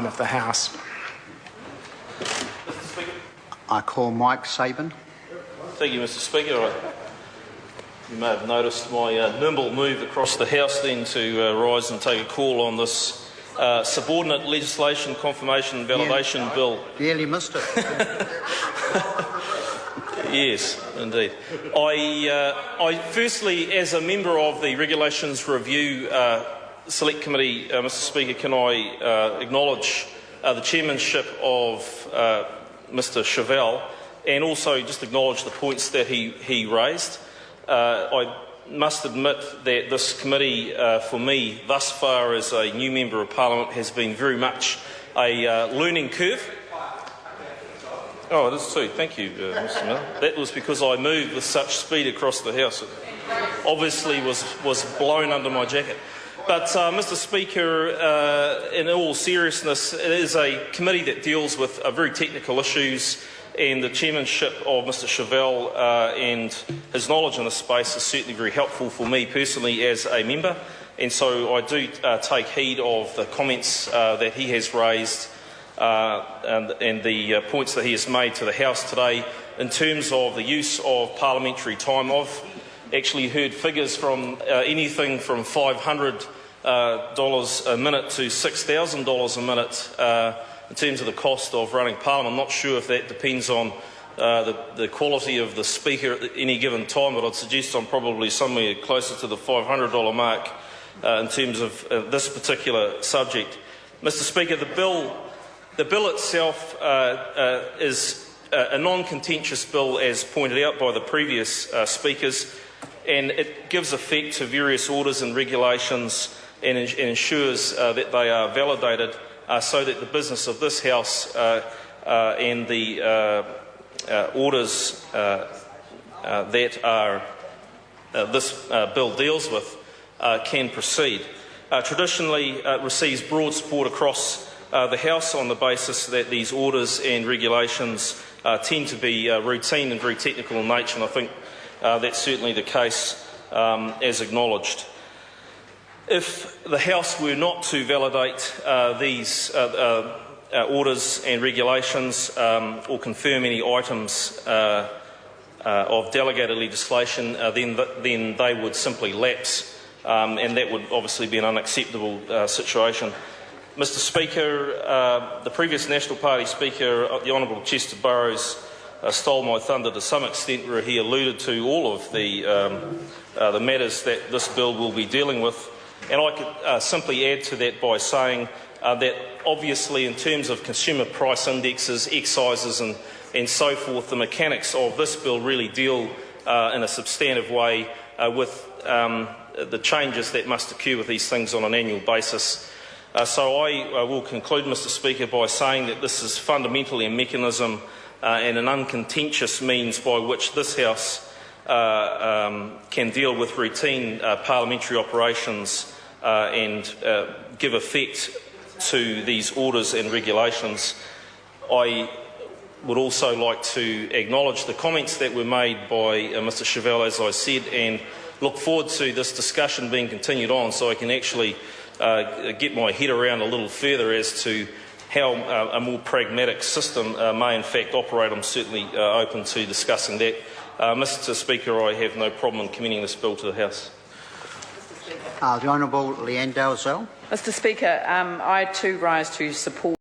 of the House. I call Mike Sabin. Thank you, Mr Speaker. You may have noticed my nimble move across the House then to rise and take a call on this subordinate legislation confirmation and validation bill. Nearly missed it. Yes, indeed. I firstly, as a member of the Regulations Review Select Committee, Mr Speaker, can I acknowledge the chairmanship of Mr Chevelle and also just acknowledge the points that he raised. I must admit that this committee, for me, thus far as a new Member of Parliament, has been very much a learning curve. Oh, it is too. Thank you, Mr Miller. That was because I moved with such speed across the House. It obviously was blown under my jacket. But, Mr Speaker, in all seriousness, it is a committee that deals with very technical issues, and the chairmanship of Mr Chevelle and his knowledge in this space is certainly very helpful for me personally as a member, and so I do take heed of the comments that he has raised and the points that he has made to the House today in terms of the use of parliamentary time. I've actually heard figures from anything from $500 a minute to $6,000 a minute in terms of the cost of running Parliament. I'm not sure if that depends on the quality of the Speaker at any given time, but I'd suggest I'm probably somewhere closer to the $500 mark in terms of this particular subject. Mr Speaker, the bill itself is a non-contentious bill, as pointed out by the previous speakers, and it gives effect to various orders and regulations and ensures that they are validated so that the business of this House and the orders that this bill deals with can proceed. Traditionally, it receives broad support across the House on the basis that these orders and regulations tend to be routine and very technical in nature, and I think that's certainly the case as acknowledged. If the House were not to validate these orders and regulations or confirm any items of delegated legislation, then they would simply lapse, and that would obviously be an unacceptable situation. Mr Speaker, the previous National Party Speaker, the Honourable Chester Burrows, stole my thunder to some extent, where he alluded to all of the matters that this bill will be dealing with. And I could simply add to that by saying that obviously in terms of consumer price indexes, excises and so forth, the mechanics of this bill really deal in a substantive way with the changes that must occur with these things on an annual basis. So I will conclude, Mr Speaker, by saying that this is fundamentally a mechanism and an uncontentious means by which this House can deal with routine parliamentary operations and give effect to these orders and regulations. I would also like to acknowledge the comments that were made by Mr Chevelle, as I said, and look forward to this discussion being continued on so I can actually get my head around a little further as to how a more pragmatic system may in fact operate. I'm certainly open to discussing that. Mr Speaker, I have no problem in commending this bill to the House. The Honourable Leanne Dalzell. Mr Speaker, I too rise to support